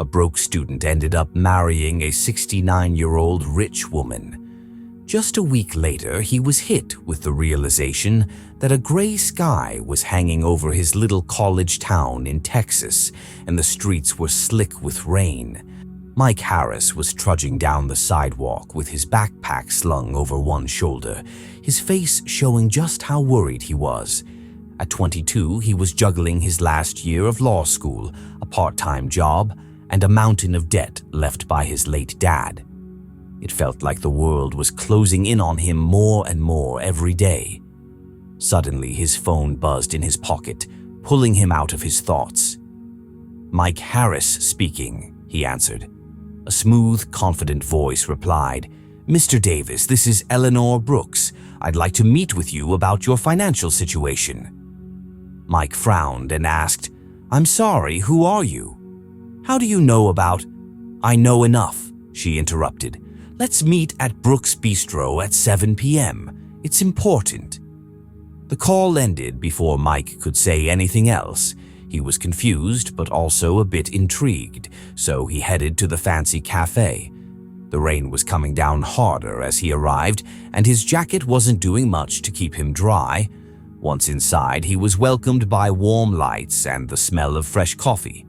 A broke student ended up marrying a 69-year-old rich woman. Just a week later, he was hit with the realization that a gray sky was hanging over his little college town in Texas, and the streets were slick with rain. Mike Harris was trudging down the sidewalk with his backpack slung over one shoulder, his face showing just how worried he was. At 22, he was juggling his last year of law school, a part-time job, and a mountain of debt left by his late dad. It felt like the world was closing in on him more and more every day. Suddenly, his phone buzzed in his pocket, pulling him out of his thoughts. "Mike Harris speaking," he answered. A smooth, confident voice replied, "Mr. Davis, this is Eleanor Brooks. I'd like to meet with you about your financial situation." Mike frowned and asked, "I'm sorry, who are you?" "How do you know about—" "I know enough," she interrupted. "Let's meet at Brooks Bistro at 7 p.m. It's important." The call ended before Mike could say anything else. He was confused, but also a bit intrigued, so he headed to the fancy cafe. The rain was coming down harder as he arrived, and his jacket wasn't doing much to keep him dry. Once inside, he was welcomed by warm lights and the smell of fresh coffee.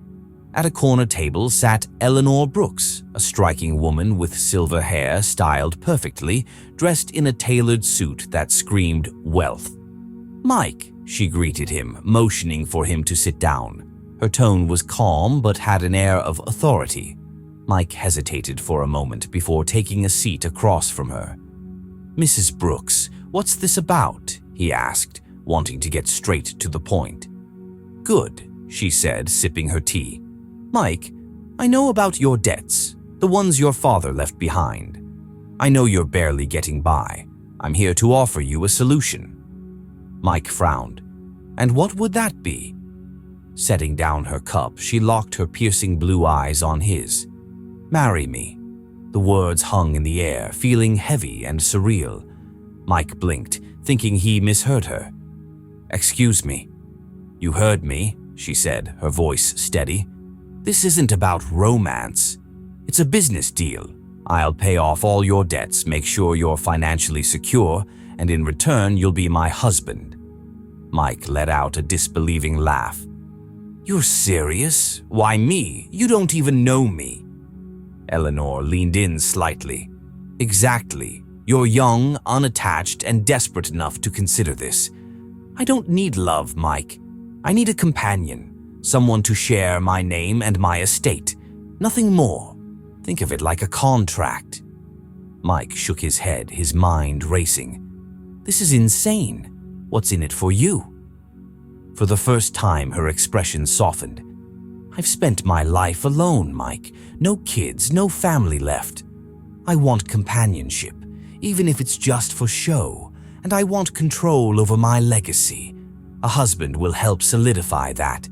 At a corner table sat Eleanor Brooks, a striking woman with silver hair styled perfectly, dressed in a tailored suit that screamed wealth. "Mike," she greeted him, motioning for him to sit down. Her tone was calm but had an air of authority. Mike hesitated for a moment before taking a seat across from her. "Mrs. Brooks, what's this about?" he asked, wanting to get straight to the point. "Good," she said, sipping her tea. "Mike, I know about your debts, the ones your father left behind. I know you're barely getting by. I'm here to offer you a solution." Mike frowned. "And what would that be?" Setting down her cup, she locked her piercing blue eyes on his. "Marry me." The words hung in the air, feeling heavy and surreal. Mike blinked, thinking he misheard her. "Excuse me." "You heard me," she said, her voice steady. "This isn't about romance. It's a business deal. I'll pay off all your debts, make sure you're financially secure, and in return, you'll be my husband." Mike let out a disbelieving laugh. "You're serious? Why me? You don't even know me." Eleanor leaned in slightly. "Exactly. You're young, unattached, and desperate enough to consider this. I don't need love, Mike. I need a companion. Someone to share my name and my estate. Nothing more. Think of it like a contract." Mike shook his head, his mind racing. "This is insane. What's in it for you?" For the first time, her expression softened. "I've spent my life alone, Mike. No kids, no family left. I want companionship, even if it's just for show, and I want control over my legacy. A husband will help solidify that."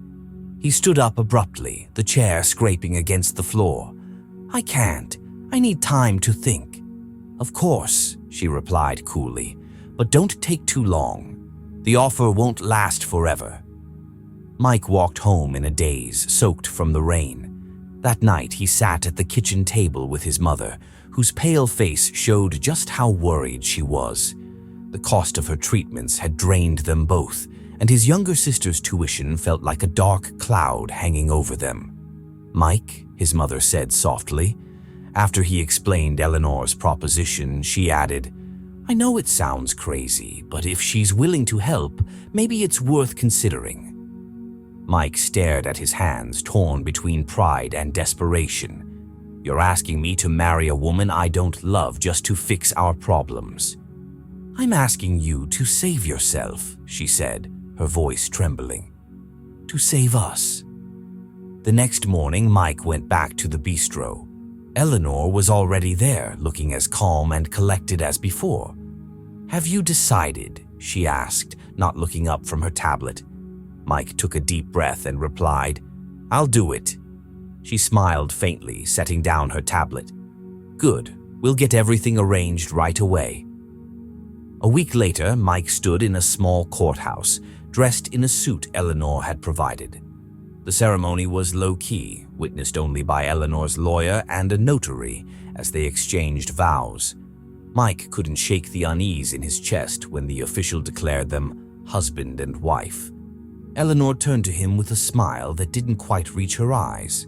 He stood up abruptly, the chair scraping against the floor. "I can't. I need time to think." "Of course," she replied coolly, "but don't take too long. The offer won't last forever." Mike walked home in a daze, soaked from the rain. That night, he sat at the kitchen table with his mother, whose pale face showed just how worried she was. The cost of her treatments had drained them both, and his younger sister's tuition felt like a dark cloud hanging over them. "Mike," his mother said softly. After he explained Eleanor's proposition, she added, "I know it sounds crazy, but if she's willing to help, maybe it's worth considering." Mike stared at his hands, torn between pride and desperation. "You're asking me to marry a woman I don't love just to fix our problems." "I'm asking you to save yourself," she said, her voice trembling. "To save us." The next morning, Mike went back to the bistro. Eleanor was already there, looking as calm and collected as before. "Have you decided?" she asked, not looking up from her tablet. Mike took a deep breath and replied, "I'll do it." She smiled faintly, setting down her tablet. "Good. We'll get everything arranged right away." A week later, Mike stood in a small courthouse, dressed in a suit Eleanor had provided. The ceremony was low-key, witnessed only by Eleanor's lawyer and a notary as they exchanged vows. Mike couldn't shake the unease in his chest when the official declared them husband and wife. Eleanor turned to him with a smile that didn't quite reach her eyes.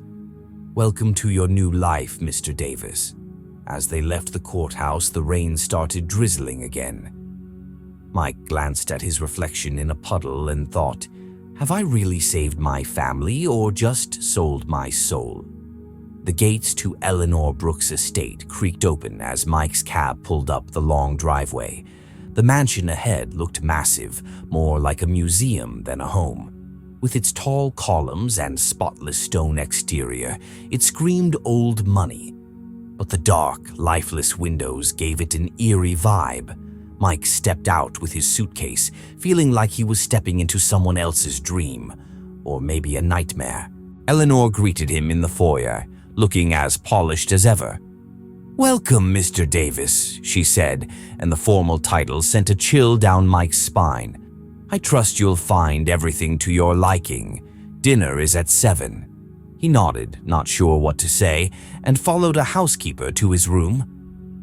"Welcome to your new life, Mr. Davis." As they left the courthouse, the rain started drizzling again. Mike glanced at his reflection in a puddle and thought, "Have I really saved my family or just sold my soul?" The gates to Eleanor Brooks' estate creaked open as Mike's cab pulled up the long driveway. The mansion ahead looked massive, more like a museum than a home. With its tall columns and spotless stone exterior, it screamed old money. But the dark, lifeless windows gave it an eerie vibe. Mike stepped out with his suitcase, feeling like he was stepping into someone else's dream, or maybe a nightmare. Eleanor greeted him in the foyer, looking as polished as ever. "Welcome, Mr. Davis," she said, and the formal title sent a chill down Mike's spine. "I trust you'll find everything to your liking. Dinner is at 7. He nodded, not sure what to say, and followed a housekeeper to his room.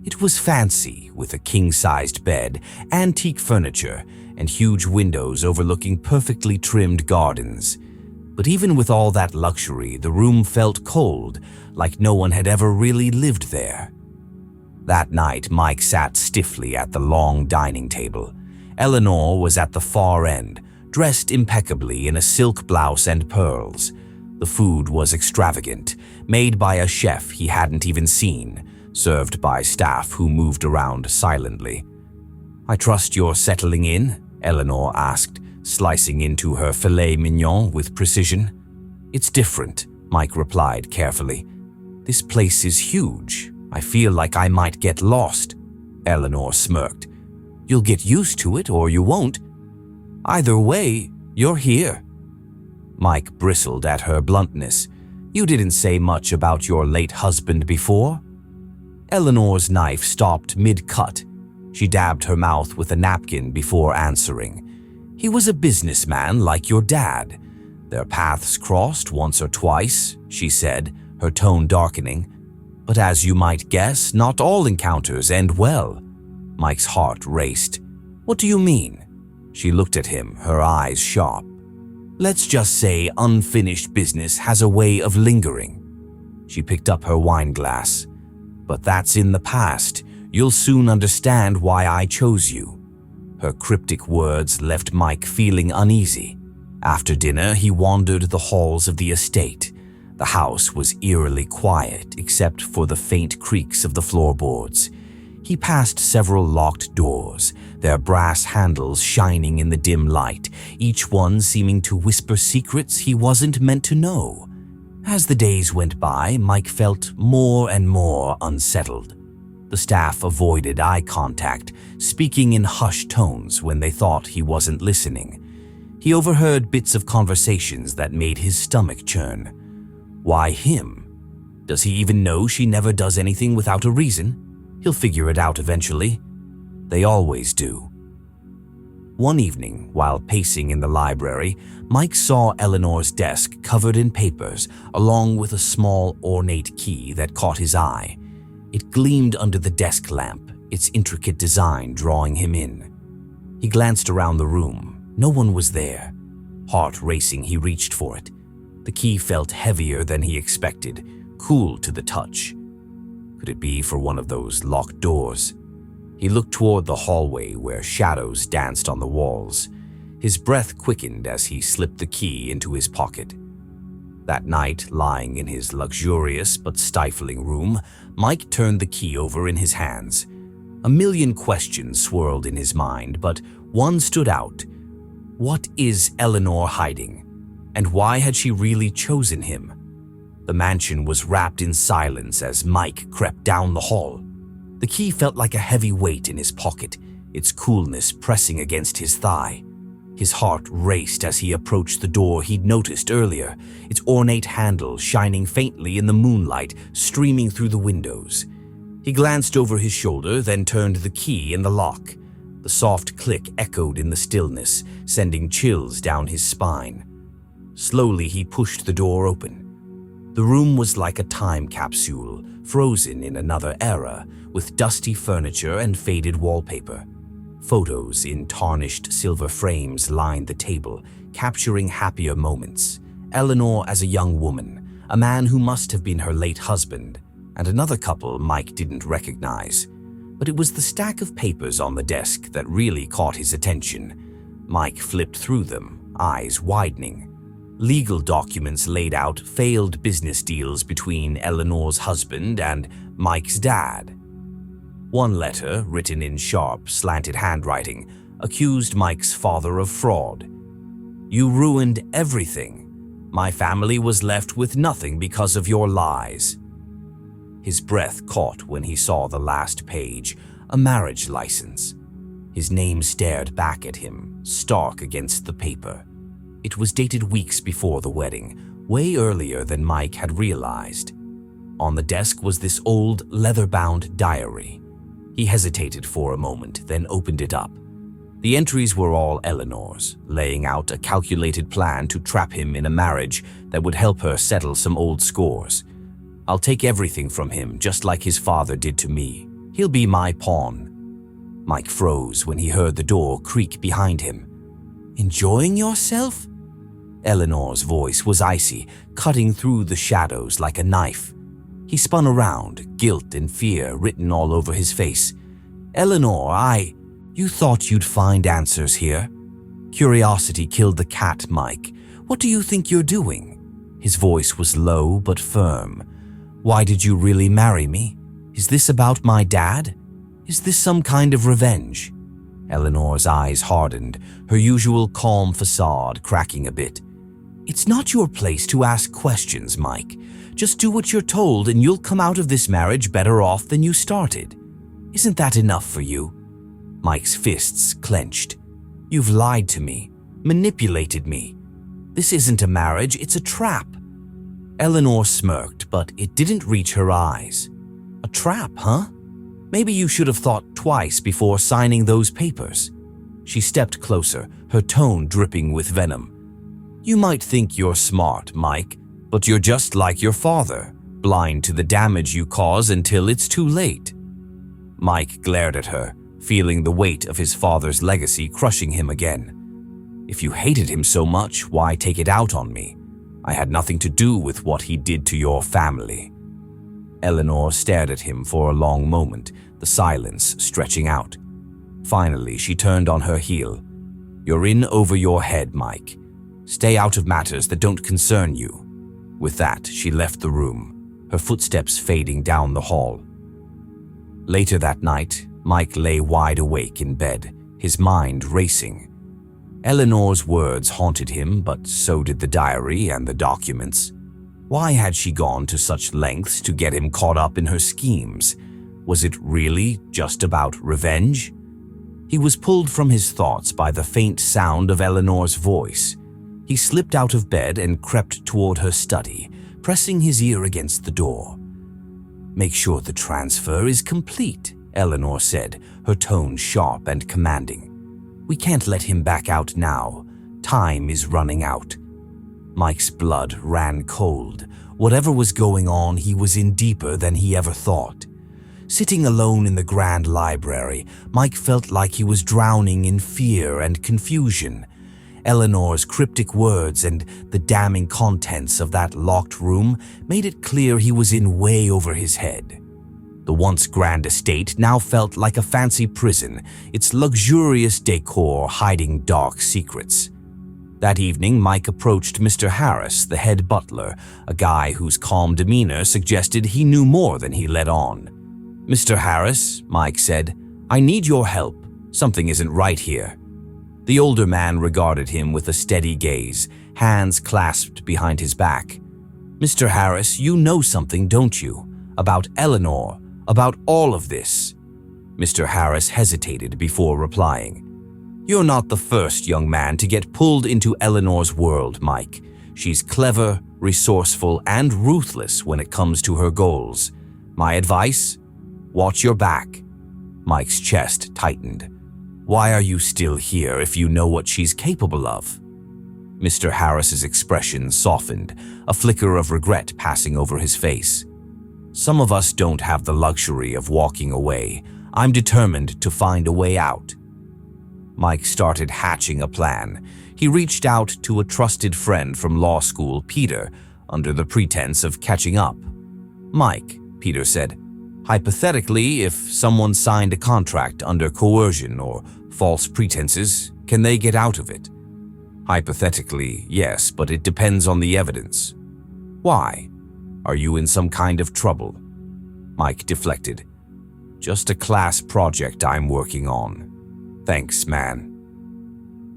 It was fancy, with a king-sized bed, antique furniture, and huge windows overlooking perfectly trimmed gardens. But even with all that luxury, the room felt cold, like no one had ever really lived there. That night, Mike sat stiffly at the long dining table. Eleanor was at the far end, dressed impeccably in a silk blouse and pearls. The food was extravagant, made by a chef he hadn't even seen, served by staff who moved around silently. "I trust you're settling in?" Eleanor asked, slicing into her filet mignon with precision. "It's different," Mike replied carefully. "This place is huge. I feel like I might get lost." Eleanor smirked. "You'll get used to it or you won't. Either way, you're here." Mike bristled at her bluntness. "You didn't say much about your late husband before." Eleanor's knife stopped mid-cut. She dabbed her mouth with a napkin before answering. "He was a businessman like your dad. Their paths crossed once or twice," she said, her tone darkening. "But as you might guess, not all encounters end well." Mike's heart raced. "What do you mean?" She looked at him, her eyes sharp. "Let's just say unfinished business has a way of lingering." She picked up her wine glass. "But that's in the past. You'll soon understand why I chose you." Her cryptic words left Mike feeling uneasy. After dinner, he wandered the halls of the estate. The house was eerily quiet except for the faint creaks of the floorboards. He passed several locked doors, their brass handles shining in the dim light, each one seeming to whisper secrets he wasn't meant to know. As the days went by, Mike felt more and more unsettled. The staff avoided eye contact, speaking in hushed tones when they thought he wasn't listening. He overheard bits of conversations that made his stomach churn. Why him? Does he even know she never does anything without a reason? He'll figure it out eventually. They always do. One evening, while pacing in the library, Mike saw Eleanor's desk covered in papers, along with a small, ornate key that caught his eye. It gleamed under the desk lamp, its intricate design drawing him in. He glanced around the room. No one was there. Heart racing, he reached for it. The key felt heavier than he expected, cool to the touch. Could it be for one of those locked doors? He looked toward the hallway where shadows danced on the walls. His breath quickened as he slipped the key into his pocket. That night, lying in his luxurious but stifling room, Mike turned the key over in his hands. A million questions swirled in his mind, but one stood out. What is Eleanor hiding? And why had she really chosen him? The mansion was wrapped in silence as Mike crept down the hall. The key felt like a heavy weight in his pocket, its coolness pressing against his thigh. His heart raced as he approached the door he'd noticed earlier, its ornate handle shining faintly in the moonlight streaming through the windows. He glanced over his shoulder, then turned the key in the lock. The soft click echoed in the stillness, sending chills down his spine. Slowly, he pushed the door open. The room was like a time capsule, frozen in another era, with dusty furniture and faded wallpaper. Photos in tarnished silver frames lined the table, capturing happier moments. Eleanor as a young woman, a man who must have been her late husband, and another couple Mike didn't recognize. But it was the stack of papers on the desk that really caught his attention. Mike flipped through them, eyes widening. Legal documents laid out failed business deals between Eleanor's husband and Mike's dad. One letter, written in sharp, slanted handwriting, accused Mike's father of fraud. "You ruined everything. My family was left with nothing because of your lies." His breath caught when he saw the last page, a marriage license. His name stared back at him, stark against the paper. It was dated weeks before the wedding, way earlier than Mike had realized. On the desk was this old, leather-bound diary. He hesitated for a moment, then opened it up. The entries were all Eleanor's, laying out a calculated plan to trap him in a marriage that would help her settle some old scores. "I'll take everything from him, just like his father did to me. He'll be my pawn." Mike froze when he heard the door creak behind him. "Enjoying yourself?" Eleanor's voice was icy, cutting through the shadows like a knife. He spun around, guilt and fear written all over his face. "Eleanor, you thought you'd find answers here? Curiosity killed the cat, Mike. What do you think you're doing?" His voice was low but firm. "Why did you really marry me? Is this about my dad? Is this some kind of revenge?" Eleanor's eyes hardened, her usual calm facade cracking a bit. "It's not your place to ask questions, Mike. Just do what you're told and you'll come out of this marriage better off than you started. Isn't that enough for you?" Mike's fists clenched. "You've lied to me, manipulated me. This isn't a marriage, it's a trap." Eleanor smirked, but it didn't reach her eyes. "A trap, huh? Maybe you should have thought twice before signing those papers." She stepped closer, her tone dripping with venom. "You might think you're smart, Mike, but you're just like your father, blind to the damage you cause until it's too late." Mike glared at her, feeling the weight of his father's legacy crushing him again. "If you hated him so much, why take it out on me? I had nothing to do with what he did to your family." Eleanor stared at him for a long moment, the silence stretching out. Finally, she turned on her heel. "You're in over your head, Mike. Stay out of matters that don't concern you." With that, she left the room, her footsteps fading down the hall. Later that night, Mike lay wide awake in bed, his mind racing. Eleanor's words haunted him, but so did the diary and the documents. Why had she gone to such lengths to get him caught up in her schemes? Was it really just about revenge? He was pulled from his thoughts by the faint sound of Eleanor's voice. He slipped out of bed and crept toward her study, pressing his ear against the door. "Make sure the transfer is complete," Eleanor said, her tone sharp and commanding. "We can't let him back out now. Time is running out." Mike's blood ran cold. Whatever was going on, he was in deeper than he ever thought. Sitting alone in the grand library, Mike felt like he was drowning in fear and confusion. Eleanor's cryptic words and the damning contents of that locked room made it clear he was in way over his head. The once grand estate now felt like a fancy prison, its luxurious decor hiding dark secrets. That evening, Mike approached Mr. Harris, the head butler, a guy whose calm demeanor suggested he knew more than he let on. "Mr. Harris," Mike said, "I need your help. Something isn't right here." The older man regarded him with a steady gaze, hands clasped behind his back. "Mr. Harris, you know something, don't you? About Eleanor, about all of this." Mr. Harris hesitated before replying. "You're not the first young man to get pulled into Eleanor's world, Mike. She's clever, resourceful, and ruthless when it comes to her goals. My advice? Watch your back." Mike's chest tightened. "Why are you still here if you know what she's capable of?" Mr. Harris's expression softened, a flicker of regret passing over his face. Some of us don't have the luxury of walking away. I'm determined to find a way out. Mike started hatching a plan. He reached out to a trusted friend from law school, Peter, under the pretense of catching up. "Mike," Peter said, "hypothetically, if someone signed a contract under coercion or false pretenses, can they get out of it?" "Hypothetically, yes, but it depends on the evidence." "Why? Are you in some kind of trouble?" Mike deflected. "Just a class project I'm working on." "Thanks, man."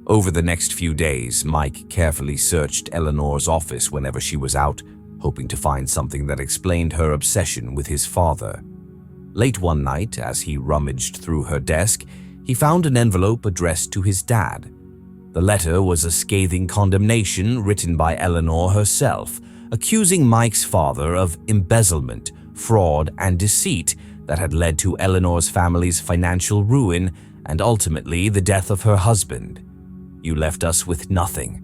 Over the next few days, Mike carefully searched Eleanor's office whenever she was out, hoping to find something that explained her obsession with his father. Late one night, as he rummaged through her desk, he found an envelope addressed to his dad. The letter was a scathing condemnation written by Eleanor herself, accusing Mike's father of embezzlement, fraud, and deceit that had led to Eleanor's family's financial ruin and ultimately the death of her husband. "You left us with nothing.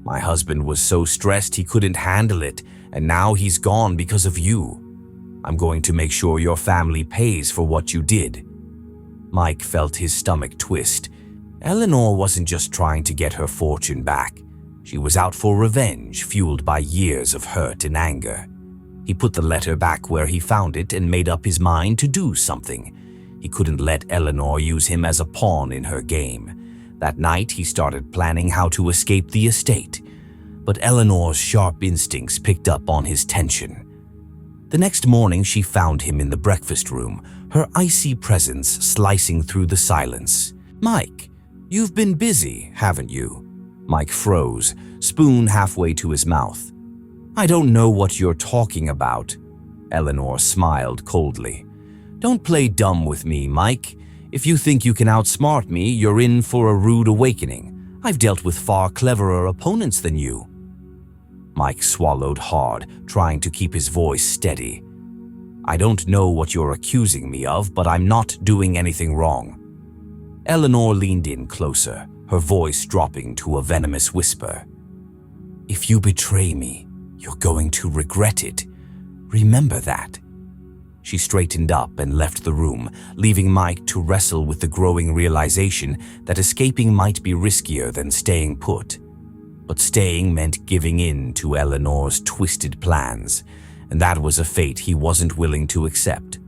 My husband was so stressed he couldn't handle it, and now he's gone because of you. I'm going to make sure your family pays for what you did." Mike felt his stomach twist. Eleanor wasn't just trying to get her fortune back. She was out for revenge, fueled by years of hurt and anger. He put the letter back where he found it and made up his mind to do something. He couldn't let Eleanor use him as a pawn in her game. That night, he started planning how to escape the estate. But Eleanor's sharp instincts picked up on his tension. The next morning, she found him in the breakfast room, her icy presence slicing through the silence. "Mike, you've been busy, haven't you?" Mike froze, spoon halfway to his mouth. "I don't know what you're talking about." Eleanor smiled coldly. "Don't play dumb with me, Mike. If you think you can outsmart me, you're in for a rude awakening. I've dealt with far cleverer opponents than you." Mike swallowed hard, trying to keep his voice steady. "I don't know what you're accusing me of, but I'm not doing anything wrong." Eleanor leaned in closer, her voice dropping to a venomous whisper. "If you betray me, you're going to regret it. Remember that." She straightened up and left the room, leaving Mike to wrestle with the growing realization that escaping might be riskier than staying put. But staying meant giving in to Eleanor's twisted plans, and that was a fate he wasn't willing to accept.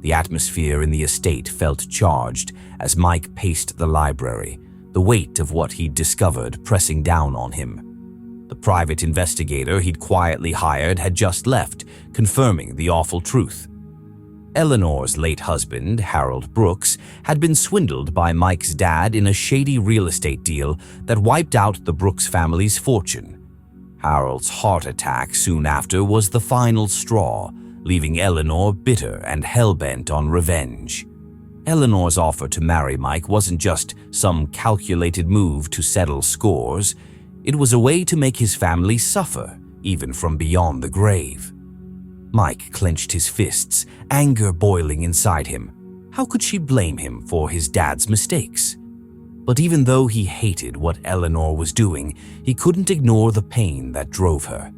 The atmosphere in the estate felt charged as Mike paced the library, the weight of what he'd discovered pressing down on him. The private investigator he'd quietly hired had just left, confirming the awful truth. Eleanor's late husband, Harold Brooks, had been swindled by Mike's dad in a shady real estate deal that wiped out the Brooks family's fortune. Harold's heart attack soon after was the final straw, leaving Eleanor bitter and hell-bent on revenge. Eleanor's offer to marry Mike wasn't just some calculated move to settle scores. It was a way to make his family suffer, even from beyond the grave. Mike clenched his fists, anger boiling inside him. How could she blame him for his dad's mistakes? But even though he hated what Eleanor was doing, he couldn't ignore the pain that drove her.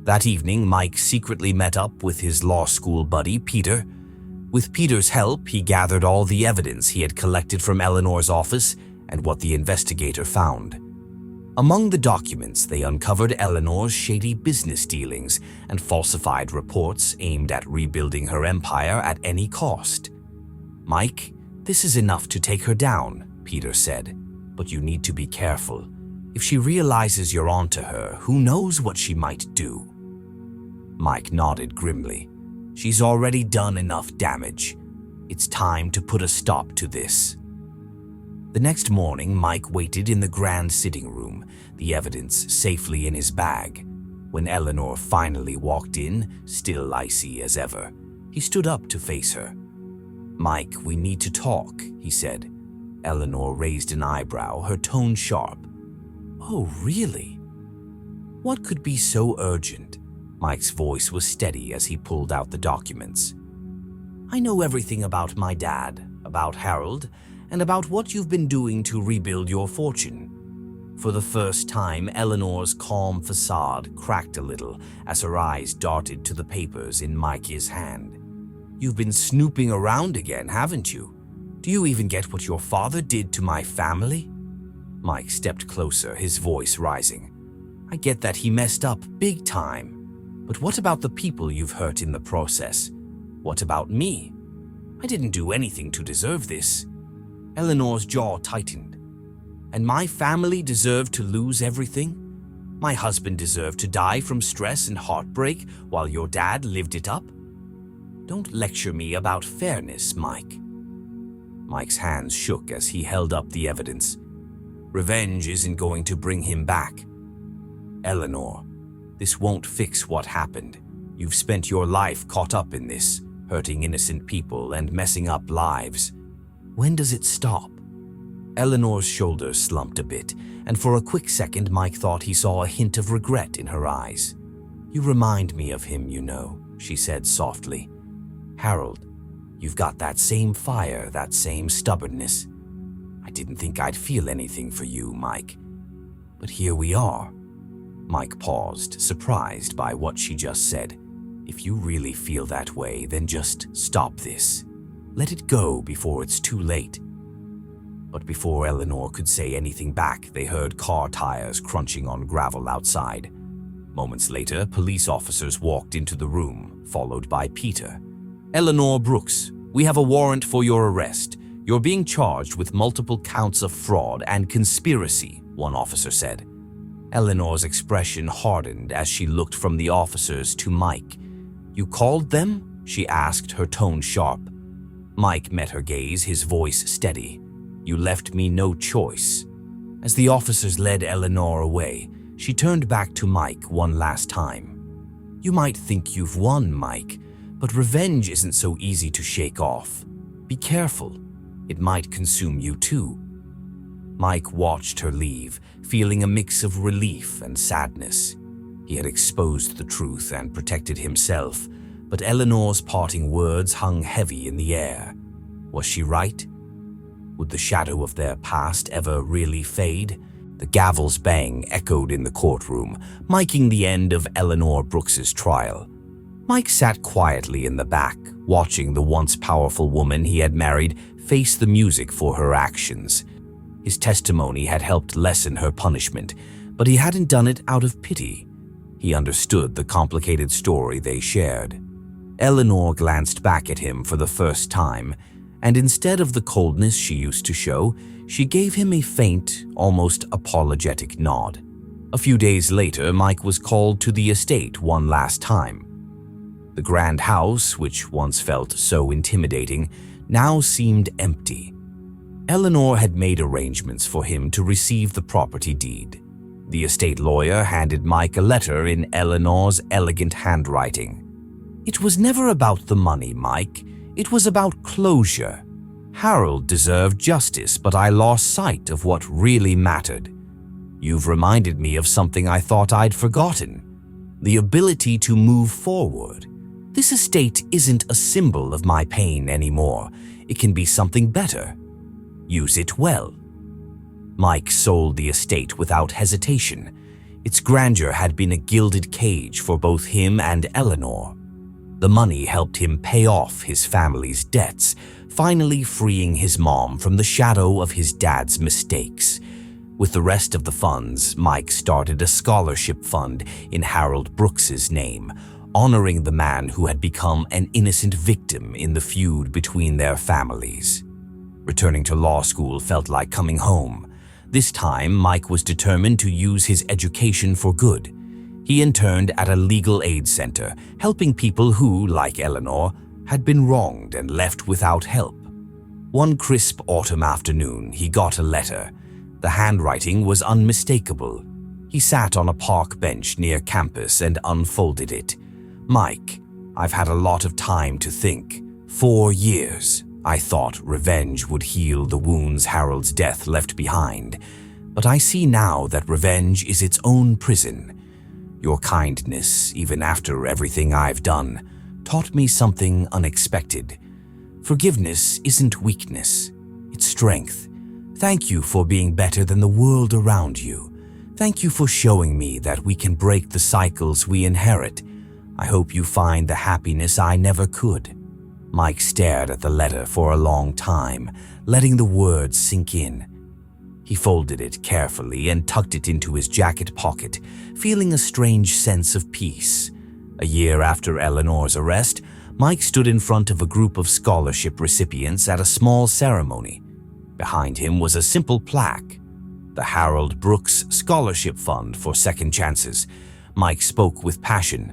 That evening, Mike secretly met up with his law school buddy, Peter. With Peter's help, he gathered all the evidence he had collected from Eleanor's office and what the investigator found. Among the documents, they uncovered Eleanor's shady business dealings and falsified reports aimed at rebuilding her empire at any cost. "Mike, this is enough to take her down," Peter said, "but you need to be careful. If she realizes you're onto her, who knows what she might do?" Mike nodded grimly. "She's already done enough damage. It's time to put a stop to this." The next morning, Mike waited in the grand sitting room, the evidence safely in his bag. When Eleanor finally walked in, still icy as ever, he stood up to face her. "Mike, we need to talk," he said. Eleanor raised an eyebrow, her tone sharp. "Oh, really? What could be so urgent?" Mike's voice was steady as he pulled out the documents. "I know everything about my dad, about Harold, and about what you've been doing to rebuild your fortune. For the first time, Eleanor's calm facade cracked a little as her eyes darted to the papers in Mikey's hand. "You've been snooping around again, haven't you? Do you even get what your father did to my family?" Mike stepped closer, his voice rising. "I get that he messed up big time. But what about the people you've hurt in the process? What about me? I didn't do anything to deserve this." Eleanor's jaw tightened. "And my family deserved to lose everything? My husband deserved to die from stress and heartbreak while your dad lived it up? Don't lecture me about fairness, Mike." Mike's hands shook as he held up the evidence. "Revenge isn't going to bring him back. Eleanor, this won't fix what happened. You've spent your life caught up in this, hurting innocent people and messing up lives. When does it stop?" Eleanor's shoulders slumped a bit, and for a quick second Mike thought he saw a hint of regret in her eyes. "You remind me of him, you know," she said softly. "Harold, you've got that same fire, that same stubbornness. I didn't think I'd feel anything for you, Mike. But here we are." Mike paused, surprised by what she just said. "If you really feel that way, then just stop this. Let it go before it's too late." But before Eleanor could say anything back, they heard car tires crunching on gravel outside. Moments later, police officers walked into the room, followed by Peter. "Eleanor Brooks, we have a warrant for your arrest. You're being charged with multiple counts of fraud and conspiracy," one officer said. Eleanor's expression hardened as she looked from the officers to Mike. "You called them?" she asked, her tone sharp. Mike met her gaze, his voice steady. "You left me no choice." As the officers led Eleanor away, she turned back to Mike one last time. "You might think you've won, Mike, but revenge isn't so easy to shake off. Be careful. It might consume you too." Mike watched her leave, feeling a mix of relief and sadness. He had exposed the truth and protected himself, but Eleanor's parting words hung heavy in the air. Was she right? Would the shadow of their past ever really fade? The gavel's bang echoed in the courtroom, marking the end of Eleanor Brooks's trial. Mike sat quietly in the back, watching the once powerful woman he had married face the music for her actions. His testimony had helped lessen her punishment, but he hadn't done it out of pity. He understood the complicated story they shared. Eleanor glanced back at him for the first time, and instead of the coldness she used to show, she gave him a faint, almost apologetic nod. A few days later, Mike was called to the estate one last time. The grand house, which once felt so intimidating, now seemed empty. Eleanor had made arrangements for him to receive the property deed. The estate lawyer handed Mike a letter in Eleanor's elegant handwriting. "It was never about the money, Mike. It was about closure. Harold deserved justice, but I lost sight of what really mattered. You've reminded me of something I thought I'd forgotten: the ability to move forward. This estate isn't a symbol of my pain anymore. It can be something better. Use it well." Mike sold the estate without hesitation. Its grandeur had been a gilded cage for both him and Eleanor. The money helped him pay off his family's debts, finally freeing his mom from the shadow of his dad's mistakes. With the rest of the funds, Mike started a scholarship fund in Harold Brooks's name, honoring the man who had become an innocent victim in the feud between their families. Returning to law school felt like coming home. This time, Mike was determined to use his education for good. He interned at a legal aid center, helping people who, like Eleanor, had been wronged and left without help. One crisp autumn afternoon, he got a letter. The handwriting was unmistakable. He sat on a park bench near campus and unfolded it. "Mike, I've had a lot of time to think. 4 years. I thought revenge would heal the wounds Harold's death left behind, but I see now that revenge is its own prison. Your kindness, even after everything I've done, taught me something unexpected. Forgiveness isn't weakness, it's strength. Thank you for being better than the world around you. Thank you for showing me that we can break the cycles we inherit. I hope you find the happiness I never could." Mike stared at the letter for a long time, letting the words sink in. He folded it carefully and tucked it into his jacket pocket, feeling a strange sense of peace. A year after Eleanor's arrest, Mike stood in front of a group of scholarship recipients at a small ceremony. Behind him was a simple plaque, the Harold Brooks Scholarship Fund for Second Chances. Mike spoke with passion.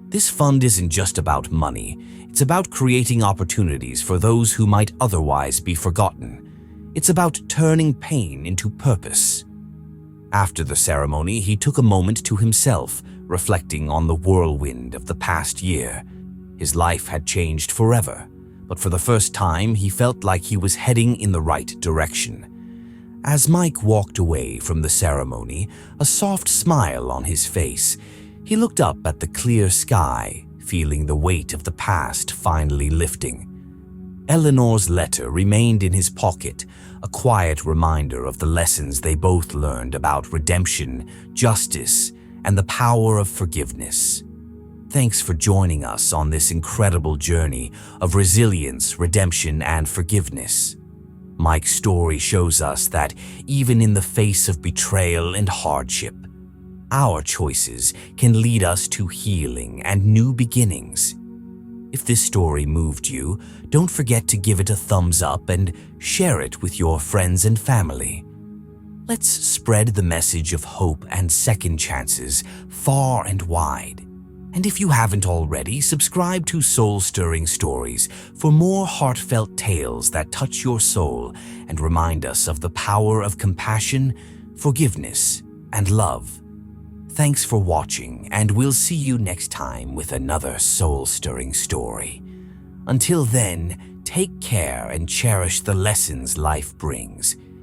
"This fund isn't just about money. It's about creating opportunities for those who might otherwise be forgotten. It's about turning pain into purpose." After the ceremony, he took a moment to himself, reflecting on the whirlwind of the past year. His life had changed forever, but for the first time, he felt like he was heading in the right direction. As Mike walked away from the ceremony, a soft smile on his face, he looked up at the clear sky, feeling the weight of the past finally lifting. Eleanor's letter remained in his pocket, a quiet reminder of the lessons they both learned about redemption, justice, and the power of forgiveness. Thanks for joining us on this incredible journey of resilience, redemption, and forgiveness. Mike's story shows us that even in the face of betrayal and hardship, our choices can lead us to healing and new beginnings. If this story moved you, don't forget to give it a thumbs up and share it with your friends and family. Let's spread the message of hope and second chances far and wide. And if you haven't already, subscribe to Soul Stirring Stories for more heartfelt tales that touch your soul and remind us of the power of compassion, forgiveness, and love. Thanks for watching, and we'll see you next time with another soul-stirring story. Until then, take care and cherish the lessons life brings.